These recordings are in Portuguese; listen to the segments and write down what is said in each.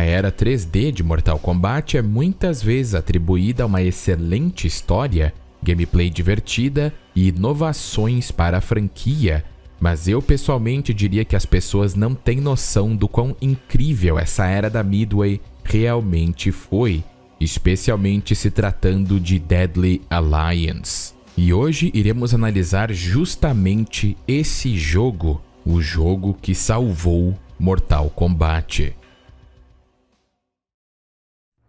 A era 3D de Mortal Kombat é muitas vezes atribuída a uma excelente história, gameplay divertida e inovações para a franquia, mas eu pessoalmente diria que as pessoas não têm noção do quão incrível essa era da Midway realmente foi, especialmente se tratando de Deadly Alliance. E hoje iremos analisar justamente esse jogo, o jogo que salvou Mortal Kombat.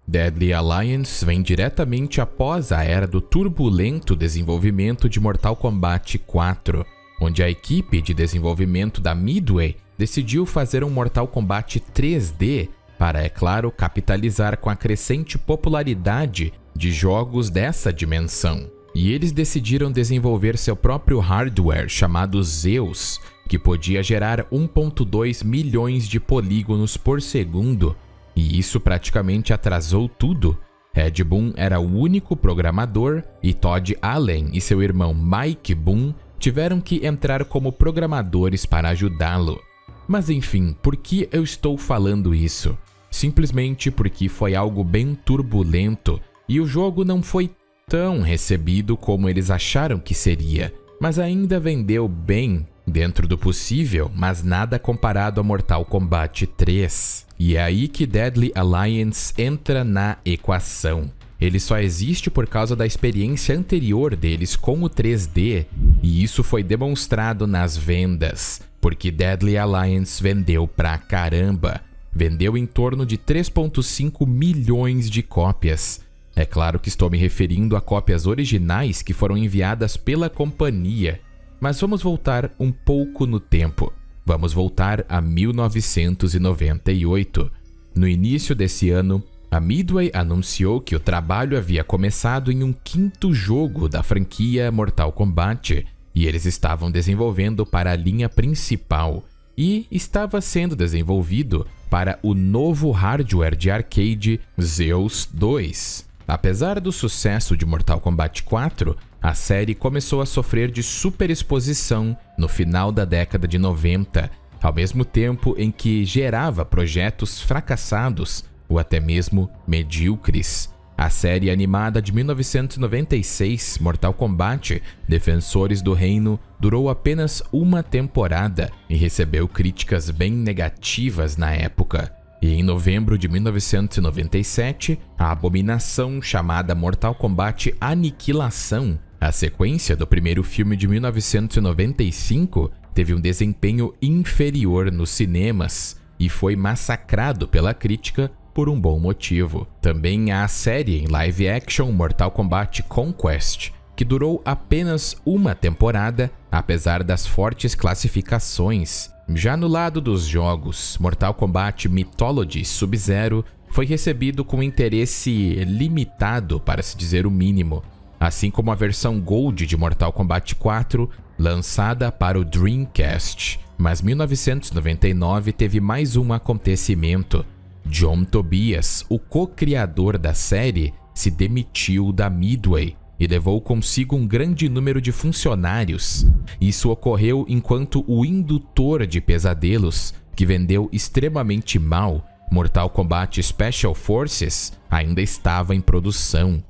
Deadly Alliance vem diretamente após a era do turbulento desenvolvimento de Mortal Kombat 4, onde a equipe de desenvolvimento da Midway decidiu fazer um Mortal Kombat 3D para, é claro, capitalizar com a crescente popularidade de jogos dessa dimensão. E eles decidiram desenvolver seu próprio hardware chamado Zeus, que podia gerar 1.2 milhões de polígonos por segundo, e isso praticamente atrasou tudo. Ed Boon era o único programador e Todd Allen e seu irmão Mike Boon tiveram que entrar como programadores para ajudá-lo. Mas enfim, por que eu estou falando isso? Simplesmente porque foi algo bem turbulento e o jogo não foi tão recebido como eles acharam que seria, mas ainda vendeu bem dentro do possível, mas nada comparado a Mortal Kombat 3. E é aí que Deadly Alliance entra na equação. Ele só existe por causa da experiência anterior deles com o 3D, e isso foi demonstrado nas vendas, porque Deadly Alliance vendeu pra caramba. Vendeu em torno de 3.5 milhões de cópias. É claro que estou me referindo a cópias originais que foram enviadas pela companhia, mas vamos voltar um pouco no tempo. Vamos voltar a 1998. No início desse ano, a Midway anunciou que o trabalho havia começado em um 5º jogo da franquia Mortal Kombat, e eles estavam desenvolvendo para a linha principal, e estava sendo desenvolvido para o novo hardware de arcade Zeus 2. Apesar do sucesso de Mortal Kombat 4, a série começou a sofrer de superexposição no final da década de 90, ao mesmo tempo em que gerava projetos fracassados ou até mesmo medíocres. A série animada de 1996, Mortal Kombat: Defensores do Reino, durou apenas uma temporada e recebeu críticas bem negativas na época. E em novembro de 1997, a abominação chamada Mortal Kombat Aniquilação, a sequência do primeiro filme de 1995, teve um desempenho inferior nos cinemas e foi massacrado pela crítica por um bom motivo. Também há a série em live action Mortal Kombat Conquest, que durou apenas uma temporada, apesar das fortes classificações. Já no lado dos jogos, Mortal Kombat Mythology Sub-Zero foi recebido com interesse limitado, para se dizer o mínimo, assim como a versão Gold de Mortal Kombat 4, lançada para o Dreamcast. Mas 1999 teve mais um acontecimento. John Tobias, o co-criador da série, se demitiu da Midway e levou consigo um grande número de funcionários. Isso ocorreu enquanto o indutor de pesadelos, que vendeu extremamente mal, Mortal Kombat Special Forces, ainda estava em produção.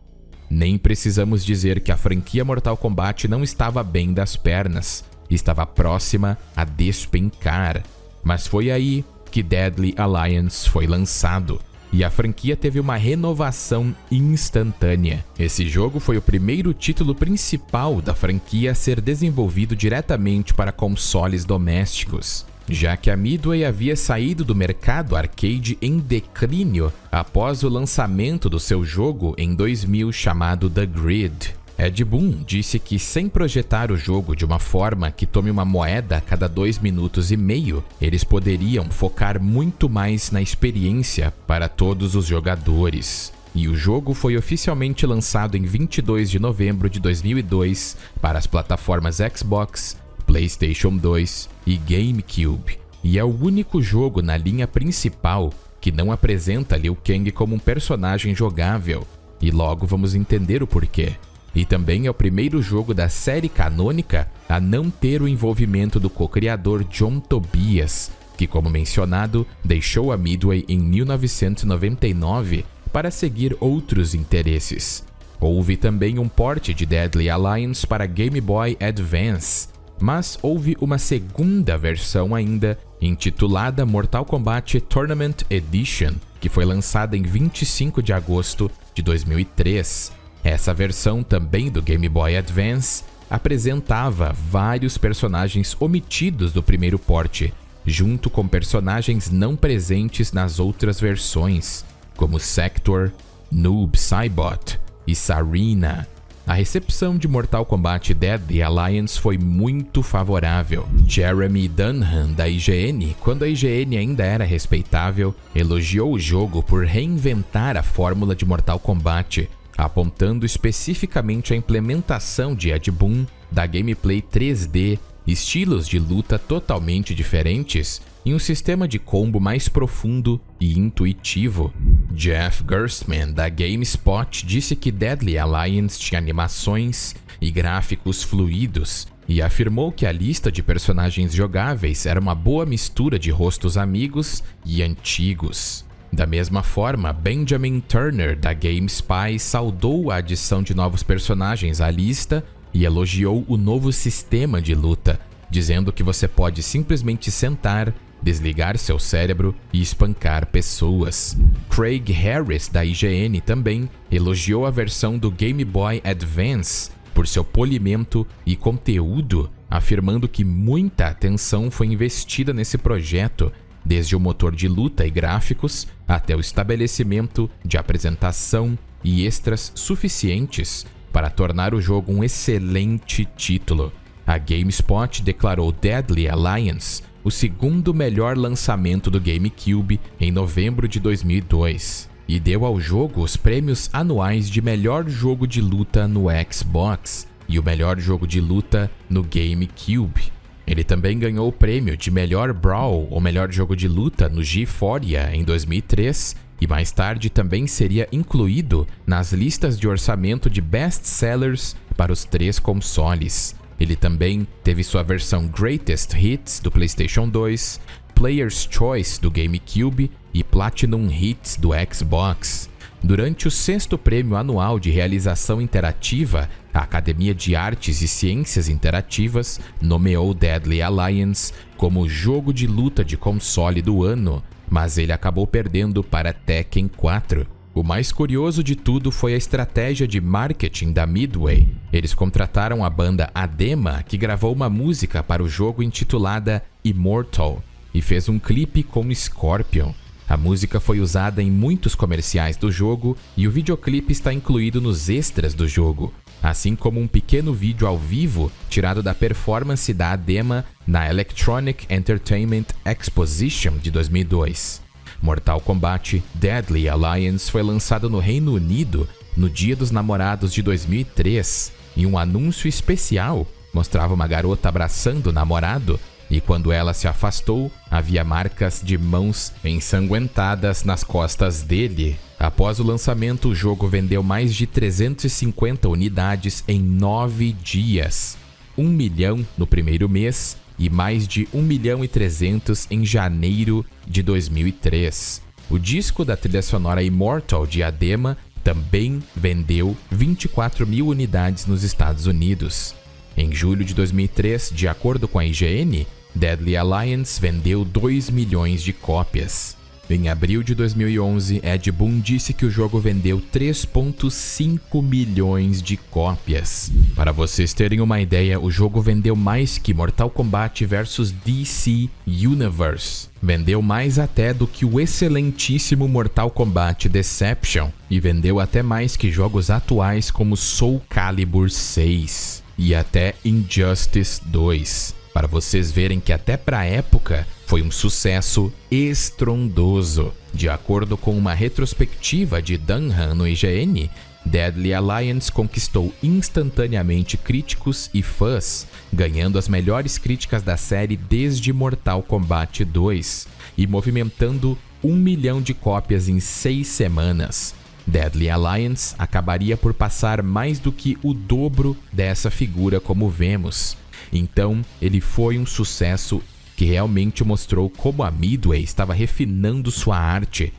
Nem precisamos dizer que a franquia Mortal Kombat não estava bem das pernas, estava próxima a despencar. Mas foi aí que Deadly Alliance foi lançado, e a franquia teve uma renovação instantânea. Esse jogo foi o primeiro título principal da franquia a ser desenvolvido diretamente para consoles domésticos, já que a Midway havia saído do mercado arcade em declínio após o lançamento do seu jogo em 2000 chamado The Grid. Ed Boon disse que, sem projetar o jogo de uma forma que tome uma moeda a cada 2 minutos e meio, eles poderiam focar muito mais na experiência para todos os jogadores. E o jogo foi oficialmente lançado em 22 de novembro de 2002 para as plataformas Xbox, PlayStation 2 e GameCube. E é o único jogo na linha principal que não apresenta Liu Kang como um personagem jogável, e logo vamos entender o porquê. E também é o primeiro jogo da série canônica a não ter o envolvimento do co-criador John Tobias, que, como mencionado, deixou a Midway em 1999 para seguir outros interesses. Houve também um port de Deadly Alliance para Game Boy Advance, mas houve uma segunda versão ainda, intitulada Mortal Kombat Tournament Edition, que foi lançada em 25 de agosto de 2003. Essa versão, também do Game Boy Advance, apresentava vários personagens omitidos do primeiro port, junto com personagens não presentes nas outras versões, como Sector, Noob Saibot e Sareena. A recepção de Mortal Kombat Deadly Alliance foi muito favorável. Jeremy Dunham, da IGN, quando a IGN ainda era respeitável, elogiou o jogo por reinventar a fórmula de Mortal Kombat, apontando especificamente a implementação de Ed Boon, da gameplay 3D, estilos de luta totalmente diferentes e um sistema de combo mais profundo e intuitivo. Jeff Gerstmann, da GameSpot, disse que Deadly Alliance tinha animações e gráficos fluidos e afirmou que a lista de personagens jogáveis era uma boa mistura de rostos amigos e antigos. Da mesma forma, Benjamin Turner, da GameSpy, saudou a adição de novos personagens à lista e elogiou o novo sistema de luta, dizendo que você pode simplesmente sentar, desligar seu cérebro e espancar pessoas. Craig Harris, da IGN, também elogiou a versão do Game Boy Advance por seu polimento e conteúdo, afirmando que muita atenção foi investida nesse projeto, desde o motor de luta e gráficos até o estabelecimento de apresentação e extras suficientes para tornar o jogo um excelente título. A GameSpot declarou Deadly Alliance o segundo melhor lançamento do GameCube em novembro de 2002 e deu ao jogo os prêmios anuais de melhor jogo de luta no Xbox e o melhor jogo de luta no GameCube. Ele também ganhou o prêmio de melhor Brawl ou melhor jogo de luta no GeForce em 2003 e mais tarde também seria incluído nas listas de orçamento de best-sellers para os 3 consoles. Ele também teve sua versão Greatest Hits do PlayStation 2, Player's Choice do GameCube e Platinum Hits do Xbox. Durante o 6º prêmio anual de realização interativa, a Academia de Artes e Ciências Interativas nomeou Deadly Alliance como jogo de luta de console do ano, mas ele acabou perdendo para Tekken 4. O mais curioso de tudo foi a estratégia de marketing da Midway. Eles contrataram a banda Adema, que gravou uma música para o jogo intitulada Immortal e fez um clipe com Scorpion. A música foi usada em muitos comerciais do jogo e o videoclipe está incluído nos extras do jogo, assim como um pequeno vídeo ao vivo tirado da performance da Adema na Electronic Entertainment Exposition de 2002. Mortal Kombat Deadly Alliance foi lançado no Reino Unido no Dia dos Namorados de 2003 e um anúncio especial mostrava uma garota abraçando o namorado e quando ela se afastou, havia marcas de mãos ensanguentadas nas costas dele. Após o lançamento, o jogo vendeu mais de 350 unidades em 9 dias, 1 milhão no primeiro mês e mais de 1.300.000 em janeiro de 2003. O disco da trilha sonora Immortal de Adema também vendeu 24.000 unidades nos Estados Unidos. Em julho de 2003, de acordo com a IGN, Deadly Alliance vendeu 2 milhões de cópias. Em abril de 2011, Ed Boon disse que o jogo vendeu 3,5 milhões de cópias. Para vocês terem uma ideia, o jogo vendeu mais que Mortal Kombat vs DC Universe. Vendeu mais até do que o excelentíssimo Mortal Kombat Deception e vendeu até mais que jogos atuais como Soul Calibur 6 e até Injustice 2. Para vocês verem que até para a época foi um sucesso estrondoso. De acordo com uma retrospectiva de Dunham no IGN, Deadly Alliance conquistou instantaneamente críticos e fãs, ganhando as melhores críticas da série desde Mortal Kombat 2 e movimentando 1 milhão de cópias em 6 semanas. Deadly Alliance acabaria por passar mais do que o dobro dessa figura como vemos. Então, ele foi um sucesso que realmente mostrou como a Midway estava refinando sua arte.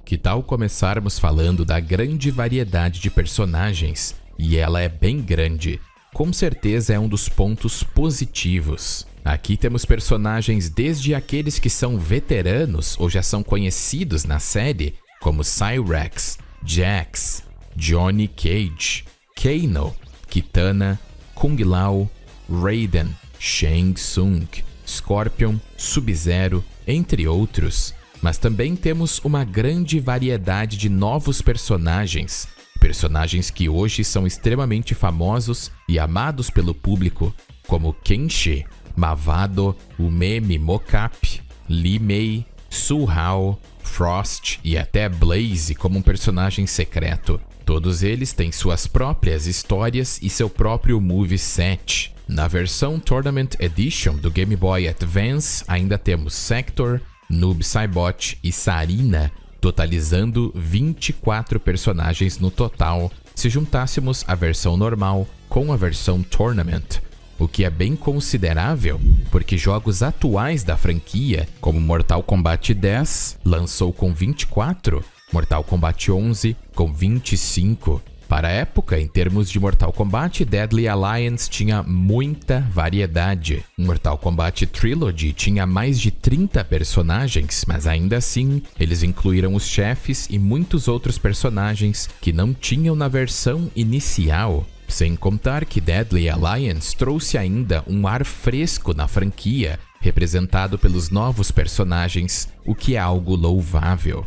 Que tal começarmos falando da grande variedade de personagens? E ela é bem grande. Com certeza é um dos pontos positivos. Aqui temos personagens desde aqueles que são veteranos ou já são conhecidos na série, como Cyrax, Jax, Johnny Cage, Kano, Kitana, Kung Lao, Raiden, Shang Tsung, Scorpion, Sub-Zero, entre outros. Mas também temos uma grande variedade de novos personagens que hoje são extremamente famosos e amados pelo público, como Kenshi, Mavado, Umemi Mocap, Li Mei, Su Hao, Frost e até Blaze como um personagem secreto. Todos eles têm suas próprias histórias e seu próprio moveset. Na versão Tournament Edition do Game Boy Advance ainda temos Sector, Noob Saibot e Sarina, totalizando 24 personagens no total, se juntássemos a versão normal com a versão Tournament, o que é bem considerável, porque jogos atuais da franquia, como Mortal Kombat 10, lançou com 24, Mortal Kombat 11 com 25. Para a época, em termos de Mortal Kombat, Deadly Alliance tinha muita variedade. Mortal Kombat Trilogy tinha mais de 30 personagens, mas ainda assim, eles incluíram os chefes e muitos outros personagens que não tinham na versão inicial. Sem contar que Deadly Alliance trouxe ainda um ar fresco na franquia, representado pelos novos personagens, o que é algo louvável.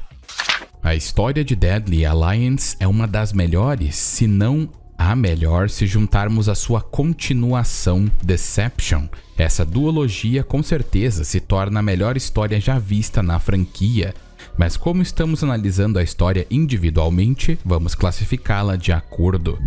A história de Deadly Alliance é uma das melhores, se não a melhor, se juntarmos a sua continuação, Deception. Essa duologia com certeza se torna a melhor história já vista na franquia, mas como estamos analisando a história individualmente, vamos classificá-la de acordo.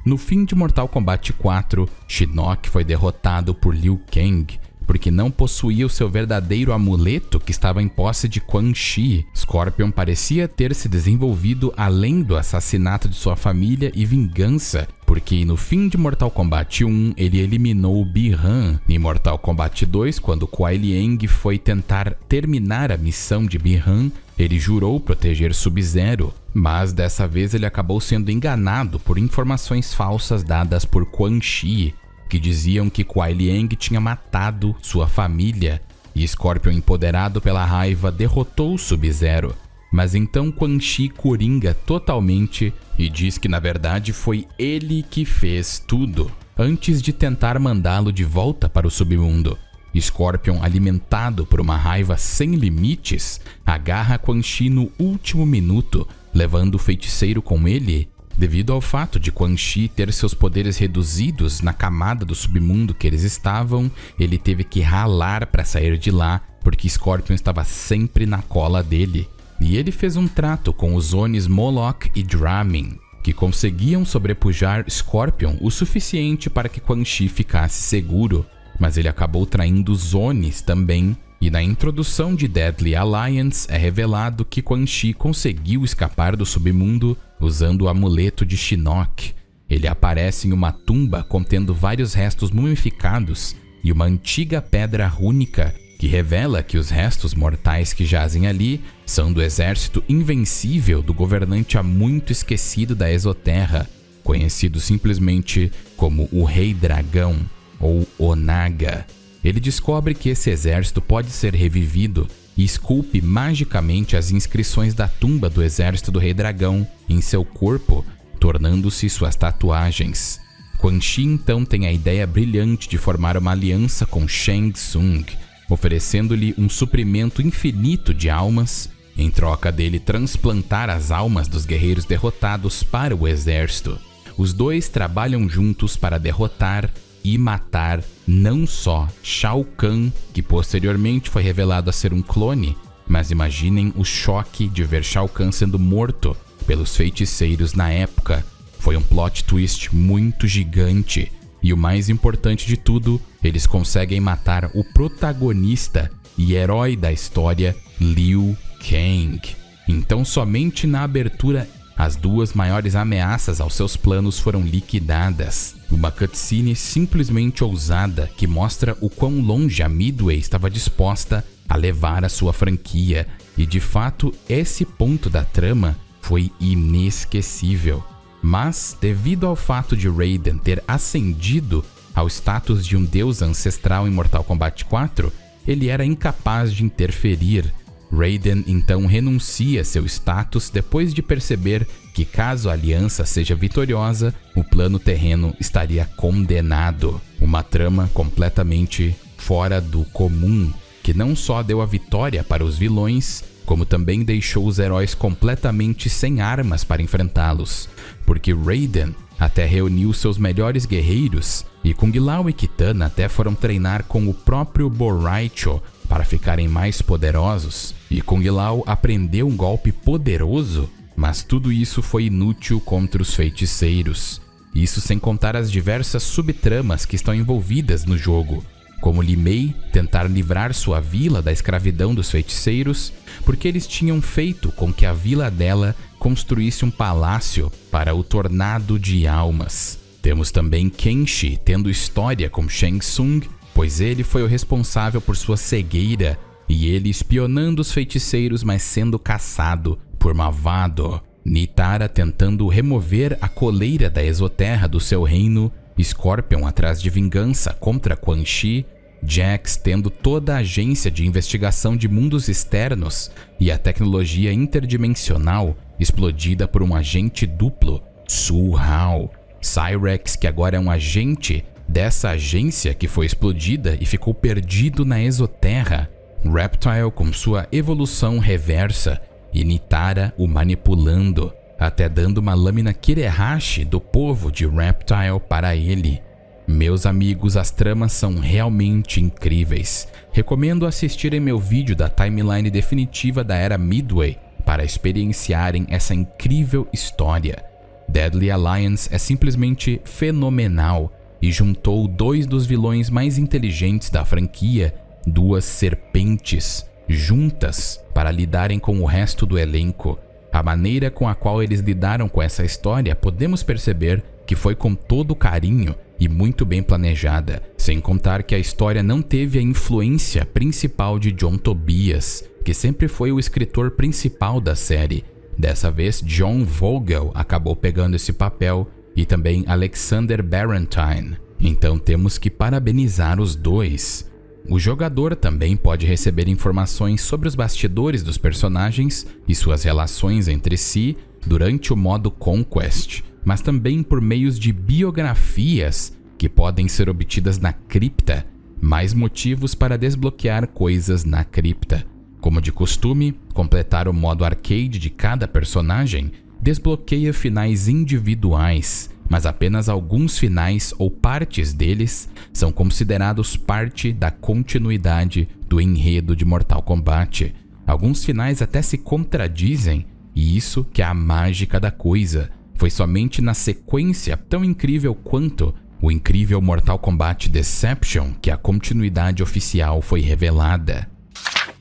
No fim de Mortal Kombat 4, Shinnok foi derrotado por Liu Kang, porque não possuía o seu verdadeiro amuleto que estava em posse de Quan Chi. Scorpion parecia ter se desenvolvido além do assassinato de sua família e vingança, porque no fim de Mortal Kombat 1 ele eliminou Bi-Han. Em Mortal Kombat 2, quando Kuai Liang foi tentar terminar a missão de Bi-Han, ele jurou proteger Sub-Zero, mas dessa vez ele acabou sendo enganado por informações falsas dadas por Quan Chi, que diziam que Kuai Liang tinha matado sua família, e Scorpion, empoderado pela raiva, derrotou Sub-Zero. Mas então Quan Chi coringa totalmente e diz que na verdade foi ele que fez tudo, antes de tentar mandá-lo de volta para o submundo. Scorpion, alimentado por uma raiva sem limites, agarra Quan Chi no último minuto, levando o feiticeiro com ele. Devido ao fato de Quan Chi ter seus poderes reduzidos na camada do submundo que eles estavam, ele teve que ralar para sair de lá, porque Scorpion estava sempre na cola dele. E ele fez um trato com os Onis Moloch e Dramin, que conseguiam sobrepujar Scorpion o suficiente para que Quan Chi ficasse seguro, mas ele acabou traindo os Onis também. E na introdução de Deadly Alliance é revelado que Quan Chi conseguiu escapar do submundo usando o amuleto de Shinnok. Ele aparece em uma tumba contendo vários restos mumificados e uma antiga pedra rúnica que revela que os restos mortais que jazem ali são do exército invencível do governante há muito esquecido da Exoterra, conhecido simplesmente como o Rei Dragão ou Onaga. Ele descobre que esse exército pode ser revivido e esculpe magicamente as inscrições da tumba do exército do Rei Dragão em seu corpo, tornando-se suas tatuagens. Quan Chi então tem a ideia brilhante de formar uma aliança com Shang Tsung, oferecendo-lhe um suprimento infinito de almas, em troca dele transplantar as almas dos guerreiros derrotados para o exército. Os dois trabalham juntos para derrotar e matar não só Shao Kahn, que posteriormente foi revelado a ser um clone, mas imaginem o choque de ver Shao Kahn sendo morto pelos feiticeiros na época. Foi um plot twist muito gigante, e o mais importante de tudo, eles conseguem matar o protagonista e herói da história, Liu Kang. Então somente na abertura as duas maiores ameaças aos seus planos foram liquidadas. Uma cutscene simplesmente ousada que mostra o quão longe a Midway estava disposta a levar a sua franquia, e de fato esse ponto da trama foi inesquecível. Mas, devido ao fato de Raiden ter ascendido ao status de um deus ancestral em Mortal Kombat 4, ele era incapaz de interferir. Raiden então renuncia seu status depois de perceber que, caso a aliança seja vitoriosa, o plano terreno estaria condenado. Uma trama completamente fora do comum, que não só deu a vitória para os vilões, como também deixou os heróis completamente sem armas para enfrentá-los, porque Raiden até reuniu seus melhores guerreiros, e Kung Lao e Kitana até foram treinar com o próprio Borraicho para ficarem mais poderosos, e Kung Lao aprendeu um golpe poderoso, mas tudo isso foi inútil contra os feiticeiros. Isso sem contar as diversas subtramas que estão envolvidas no jogo, como Li Mei tentar livrar sua vila da escravidão dos feiticeiros, porque eles tinham feito com que a vila dela construísse um palácio para o Tornado de Almas. Temos também Kenshi tendo história com Shang Tsung, pois ele foi o responsável por sua cegueira, e ele espionando os feiticeiros, mas sendo caçado por Mavado. Nitara tentando remover a coleira da Exoterra do seu reino, Scorpion atrás de vingança contra Quan Chi, Jax tendo toda a agência de investigação de mundos externos e a tecnologia interdimensional explodida por um agente duplo, Su Hao, Cyrex, que agora é um agente dessa agência que foi explodida e ficou perdido na Exoterra, Reptile com sua evolução reversa e Nitara o manipulando, até dando uma lâmina Kirehashi do povo de Reptile para ele. Meus amigos, as tramas são realmente incríveis. Recomendo assistirem meu vídeo da timeline definitiva da era Midway para experienciarem essa incrível história. Deadly Alliance é simplesmente fenomenal e juntou dois dos vilões mais inteligentes da franquia, duas serpentes, juntas para lidarem com o resto do elenco. A maneira com a qual eles lidaram com essa história podemos perceber que foi com todo carinho e muito bem planejada, sem contar que a história não teve a influência principal de John Tobias, que sempre foi o escritor principal da série. Dessa vez, John Vogel acabou pegando esse papel e também Alexander Barentine. Então temos que parabenizar os dois. O jogador também pode receber informações sobre os bastidores dos personagens e suas relações entre si durante o modo Conquest, mas também por meios de biografias que podem ser obtidas na cripta, mais motivos para desbloquear coisas na cripta. Como de costume, completar o modo arcade de cada personagem desbloqueia finais individuais, mas apenas alguns finais ou partes deles são considerados parte da continuidade do enredo de Mortal Kombat. Alguns finais até se contradizem, e isso que é a mágica da coisa. Foi somente na sequência tão incrível quanto o incrível Mortal Kombat Deception que a continuidade oficial foi revelada.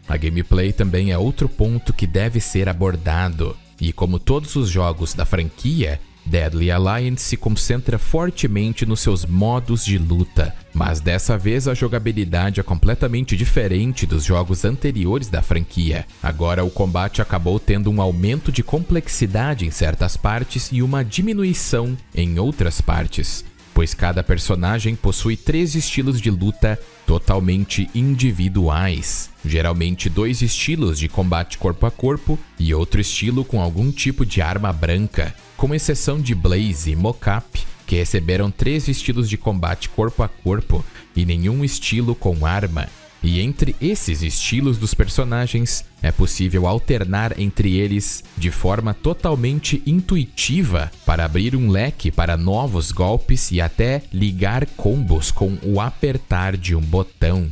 A gameplay também é outro ponto que deve ser abordado, e como todos os jogos da franquia, Deadly Alliance se concentra fortemente nos seus modos de luta, mas dessa vez a jogabilidade é completamente diferente dos jogos anteriores da franquia. Agora o combate acabou tendo um aumento de complexidade em certas partes e uma diminuição em outras partes, pois cada personagem possui 3 estilos de luta totalmente individuais, geralmente 2 estilos de combate corpo a corpo e outro estilo com algum tipo de arma branca, com exceção de Blaze e Mocap, que receberam 3 estilos de combate corpo a corpo e nenhum estilo com arma. E entre esses estilos dos personagens, é possível alternar entre eles de forma totalmente intuitiva para abrir um leque para novos golpes e até ligar combos com o apertar de um botão.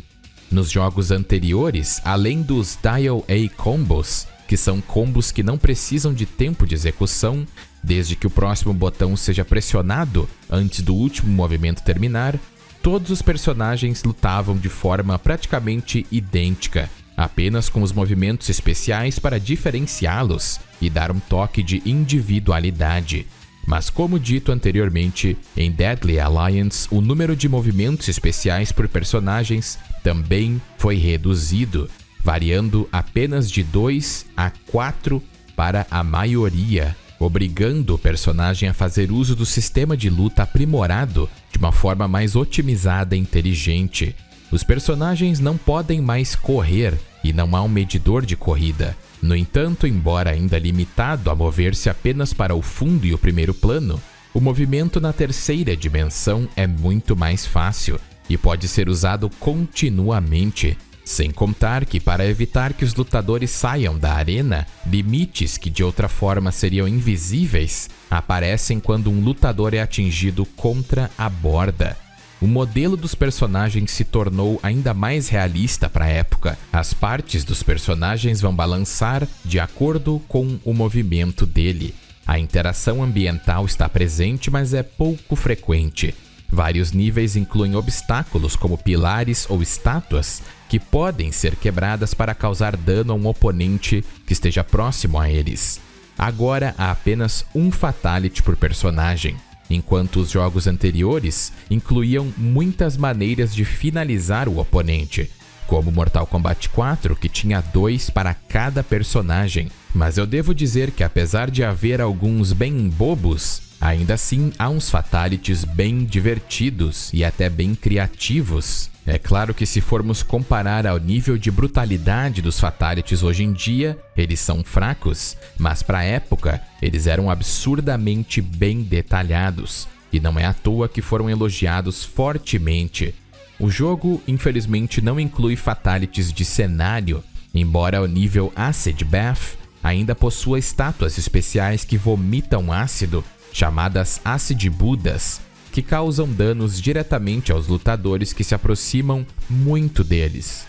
Nos jogos anteriores, além dos Dial-A combos, que são combos que não precisam de tempo de execução, desde que o próximo botão seja pressionado antes do último movimento terminar, todos os personagens lutavam de forma praticamente idêntica, apenas com os movimentos especiais para diferenciá-los e dar um toque de individualidade. Mas como dito anteriormente, em Deadly Alliance, o número de movimentos especiais por personagens também foi reduzido, variando apenas de 2 a 4 para a maioria, obrigando o personagem a fazer uso do sistema de luta aprimorado de uma forma mais otimizada e inteligente. Os personagens não podem mais correr e não há um medidor de corrida. No entanto, embora ainda limitado a mover-se apenas para o fundo e o primeiro plano, o movimento na terceira dimensão é muito mais fácil e pode ser usado continuamente. Sem contar que, para evitar que os lutadores saiam da arena, limites que de outra forma seriam invisíveis aparecem quando um lutador é atingido contra a borda. O modelo dos personagens se tornou ainda mais realista para a época. As partes dos personagens vão balançar de acordo com o movimento dele. A interação ambiental está presente, mas é pouco frequente. Vários níveis incluem obstáculos como pilares ou estátuas que podem ser quebradas para causar dano a um oponente que esteja próximo a eles. Agora há apenas um fatality por personagem, enquanto os jogos anteriores incluíam muitas maneiras de finalizar o oponente, como Mortal Kombat 4, que tinha 2 para cada personagem. Mas eu devo dizer que, apesar de haver alguns bem bobos, ainda assim há uns fatalities bem divertidos e até bem criativos. É claro que, se formos comparar ao nível de brutalidade dos fatalities hoje em dia, eles são fracos, mas para a época eles eram absurdamente bem detalhados, e não é à toa que foram elogiados fortemente. O jogo, infelizmente, não inclui fatalities de cenário, embora o nível Acid Bath ainda possua estátuas especiais que vomitam ácido, chamadas Acid Budas, que causam danos diretamente aos lutadores que se aproximam muito deles.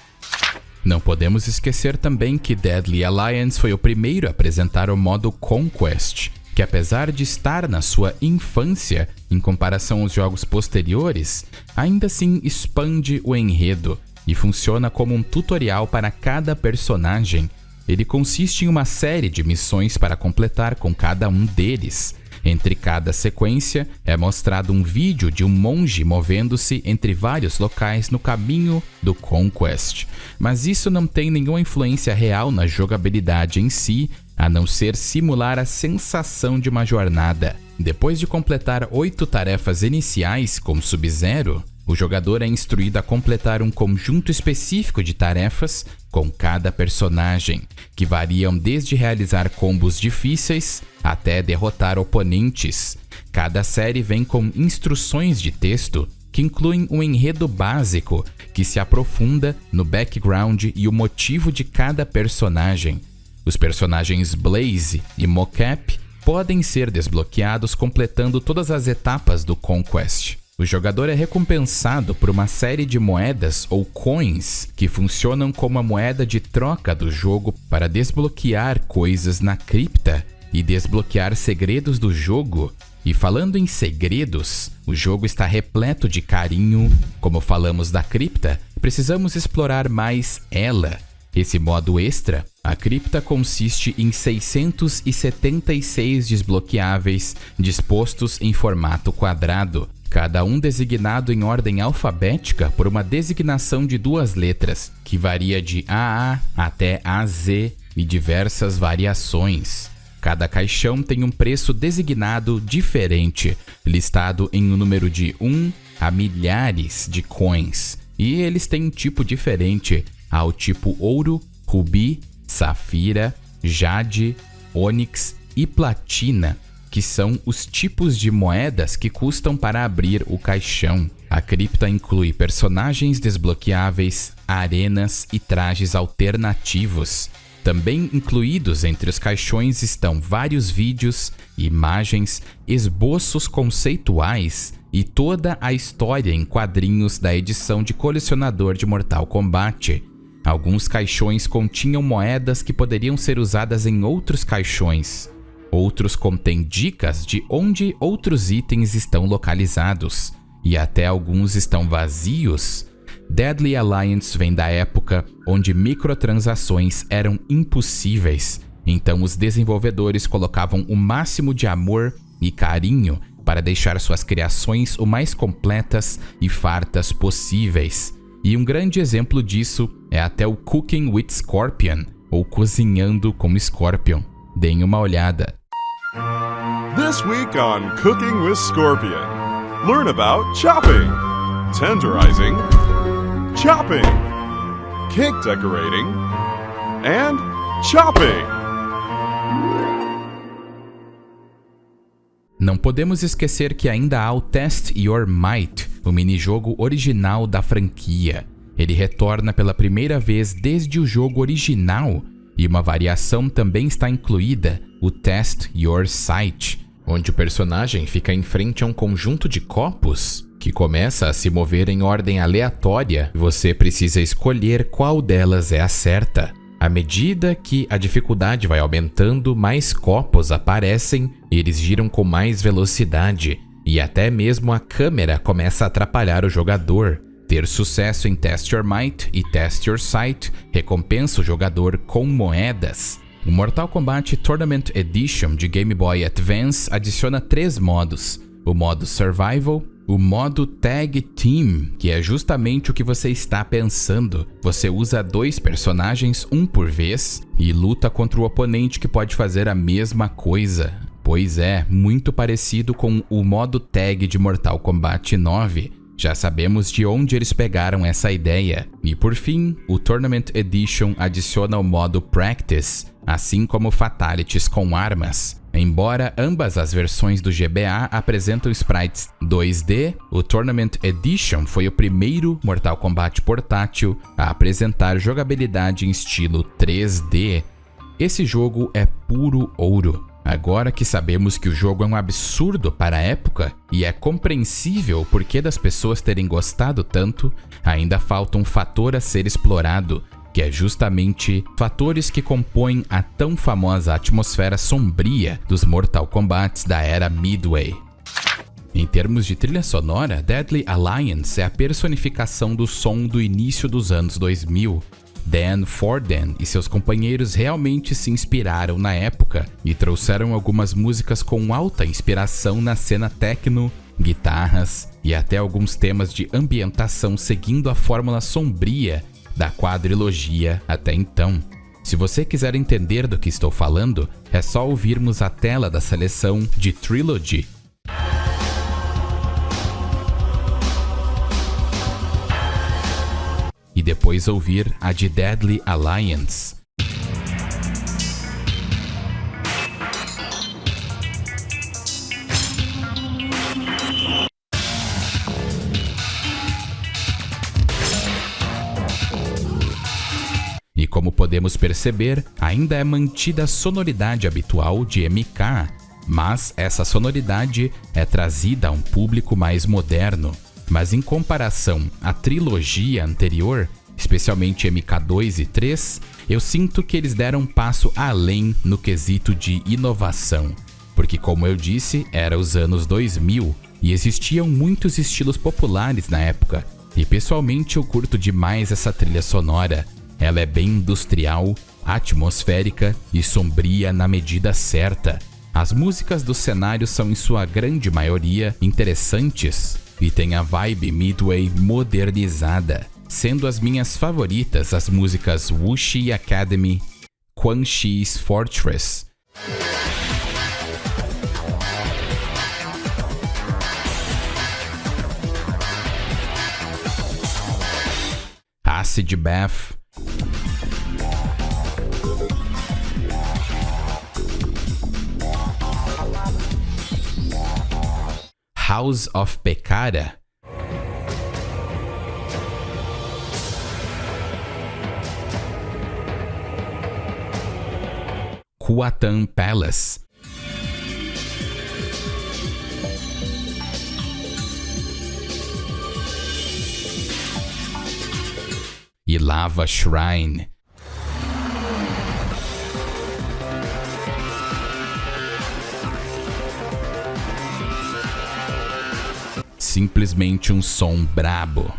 Não podemos esquecer também que Deadly Alliance foi o primeiro a apresentar o modo Conquest, que, apesar de estar na sua infância em comparação aos jogos posteriores, ainda assim expande o enredo e funciona como um tutorial para cada personagem. Ele consiste em uma série de missões para completar com cada um deles. Entre cada sequência é mostrado um vídeo de um monge movendo-se entre vários locais no caminho do Conquest, mas isso não tem nenhuma influência real na jogabilidade em si, a não ser simular a sensação de uma jornada. Depois de completar 8 tarefas iniciais com Sub-Zero, o jogador é instruído a completar um conjunto específico de tarefas com cada personagem, que variam desde realizar combos difíceis até derrotar oponentes. Cada série vem com instruções de texto que incluem um enredo básico que se aprofunda no background e o motivo de cada personagem. Os personagens Blaze e Mocap podem ser desbloqueados completando todas as etapas do Conquest. O jogador é recompensado por uma série de moedas ou coins que funcionam como a moeda de troca do jogo para desbloquear coisas na cripta e desbloquear segredos do jogo. E falando em segredos, o jogo está repleto de carinho. Como falamos da cripta, precisamos explorar mais ela. Esse modo extra, a cripta, consiste em 676 desbloqueáveis dispostos em formato quadrado, cada um designado em ordem alfabética por uma designação de 2 letras, que varia de AA até AZ e diversas variações. Cada caixão tem um preço designado diferente, listado em um número de 1 a milhares de coins, e eles têm um tipo diferente, ao tipo ouro, rubi, safira, jade, ônix e platina, que são os tipos de moedas que custam para abrir o caixão. A cripta inclui personagens desbloqueáveis, arenas e trajes alternativos. Também incluídos entre os caixões estão vários vídeos, imagens, esboços conceituais e toda a história em quadrinhos da edição de colecionador de Mortal Kombat. Alguns caixões continham moedas que poderiam ser usadas em outros caixões. Outros contêm dicas de onde outros itens estão localizados, e até alguns estão vazios. Deadly Alliance vem da época onde microtransações eram impossíveis, então os desenvolvedores colocavam o máximo de amor e carinho para deixar suas criações o mais completas e fartas possíveis. E um grande exemplo disso é até o Cooking with Scorpion, ou Cozinhando com Scorpion. Deem uma olhada. This week on Cooking with Scorpion, learn about chopping, tenderizing, chopping, cake decorating, and chopping. Não podemos esquecer que ainda há o Test Your Might, o minijogo original da franquia. Ele retorna pela primeira vez desde o jogo original, e uma variação também está incluída, o Test Your Sight, onde o personagem fica em frente a um conjunto de copos que começa a se mover em ordem aleatória e você precisa escolher qual delas é a certa. À medida que a dificuldade vai aumentando, mais copos aparecem e eles giram com mais velocidade, e até mesmo a câmera começa a atrapalhar o jogador. Ter sucesso em Test Your Might e Test Your Sight recompensa o jogador com moedas. O Mortal Kombat Tournament Edition de Game Boy Advance adiciona 3 modos: o modo Survival, o modo Tag Team, que é justamente o que você está pensando. Você usa 2 personagens, um por vez, e luta contra o oponente que pode fazer a mesma coisa. Pois é, muito parecido com o modo Tag de Mortal Kombat 9. Já sabemos de onde eles pegaram essa ideia. E por fim, o Tournament Edition adiciona o modo Practice, assim como Fatalities com armas. Embora ambas as versões do GBA apresentam sprites 2D, o Tournament Edition foi o primeiro Mortal Kombat portátil a apresentar jogabilidade em estilo 3D. Esse jogo é puro ouro. Agora que sabemos que o jogo é um absurdo para a época e é compreensível o porquê das pessoas terem gostado tanto, ainda falta um fator a ser explorado, que é justamente fatores que compõem a tão famosa atmosfera sombria dos Mortal Kombats da era Midway. Em termos de trilha sonora, Deadly Alliance é a personificação do som do início dos anos 2000. Dan Forden e seus companheiros realmente se inspiraram na época e trouxeram algumas músicas com alta inspiração na cena techno, guitarras e até alguns temas de ambientação seguindo a fórmula sombria da quadrilogia até então. Se você quiser entender do que estou falando, é só ouvirmos a tela da seleção de Trilogy. E depois ouvir a de Deadly Alliance. E como podemos perceber, ainda é mantida a sonoridade habitual de MK, mas essa sonoridade é trazida a um público mais moderno. Mas em comparação à trilogia anterior, especialmente MK2 e 3, eu sinto que eles deram um passo além no quesito de inovação. Porque, como eu disse, era os anos 2000 e existiam muitos estilos populares na época. E pessoalmente eu curto demais essa trilha sonora. Ela é bem industrial, atmosférica e sombria na medida certa. As músicas do cenário são em sua grande maioria interessantes e tem a vibe Midway modernizada, sendo as minhas favoritas as músicas Wuxi Academy, Quan Chi's Fortress, Acid Bath, House of Pekara, Kuatan Palace, e Lava Shrine. Simplesmente um som brabo.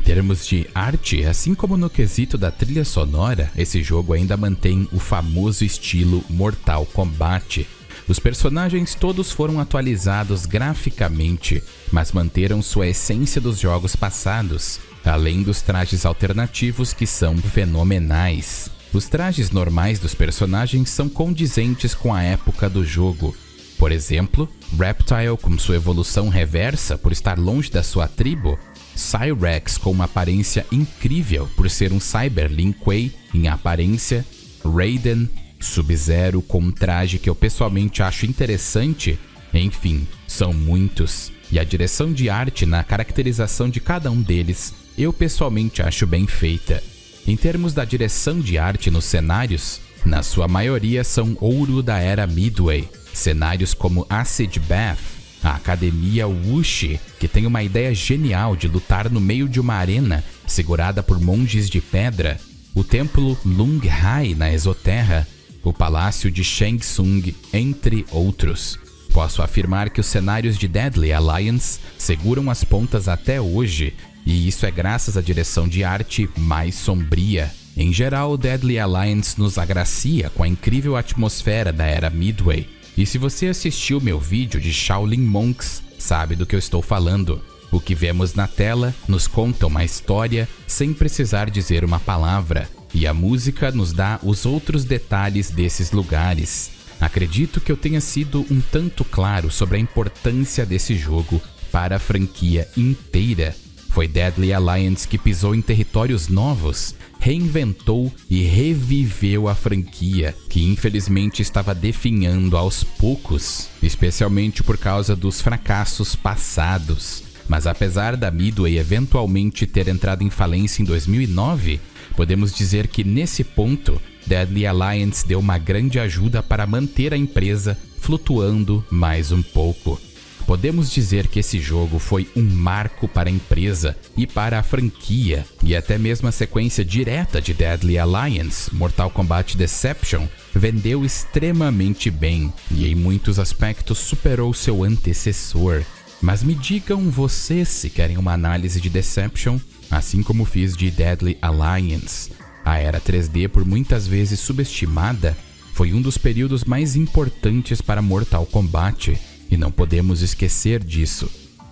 termos de arte, assim como no quesito da trilha sonora, esse jogo ainda mantém o famoso estilo Mortal Kombat. Os personagens todos foram atualizados graficamente, mas manteram sua essência dos jogos passados, além dos trajes alternativos que são fenomenais. Os trajes normais dos personagens são condizentes com a época do jogo. Por exemplo, Reptile com sua evolução reversa por estar longe da sua tribo, Cyrex com uma aparência incrível por ser um Cyber Lin Kuei em aparência, Raiden, Sub-Zero com um traje que eu pessoalmente acho interessante, enfim, são muitos. E a direção de arte na caracterização de cada um deles, eu pessoalmente acho bem feita. Em termos da direção de arte nos cenários, na sua maioria são ouro da era Midway. Cenários como Acid Bath, a Academia Wuxi, que tem uma ideia genial de lutar no meio de uma arena segurada por monges de pedra, o templo Lung Hai na Exoterra, o palácio de Shang Tsung, entre outros. Posso afirmar que os cenários de Deadly Alliance seguram as pontas até hoje, e isso é graças à direção de arte mais sombria. Em geral, Deadly Alliance nos agracia com a incrível atmosfera da era Midway. E se você assistiu meu vídeo de Shaolin Monks, sabe do que eu estou falando. O que vemos na tela nos conta uma história sem precisar dizer uma palavra, e a música nos dá os outros detalhes desses lugares. Acredito que eu tenha sido um tanto claro sobre a importância desse jogo para a franquia inteira. Foi Deadly Alliance que pisou em territórios novos, reinventou e reviveu a franquia, que infelizmente estava definhando aos poucos, especialmente por causa dos fracassos passados. Mas apesar da Midway eventualmente ter entrado em falência em 2009, podemos dizer que nesse ponto, Deadly Alliance deu uma grande ajuda para manter a empresa flutuando mais um pouco. Podemos dizer que esse jogo foi um marco para a empresa e para a franquia, e até mesmo a sequência direta de Deadly Alliance, Mortal Kombat Deception, vendeu extremamente bem e em muitos aspectos superou seu antecessor. Mas me digam vocês se querem uma análise de Deception, assim como fiz de Deadly Alliance. A era 3D, por muitas vezes subestimada, foi um dos períodos mais importantes para Mortal Kombat. E não podemos esquecer disso.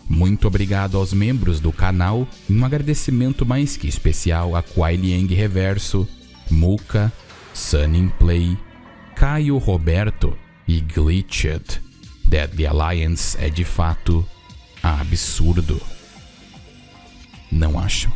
Muito obrigado aos membros do canal e um agradecimento mais que especial a Kuai Liang Reverso, Muka, Sunny Play, Caio Roberto e Glitched. Deadly Alliance é de fato absurdo. Não acho?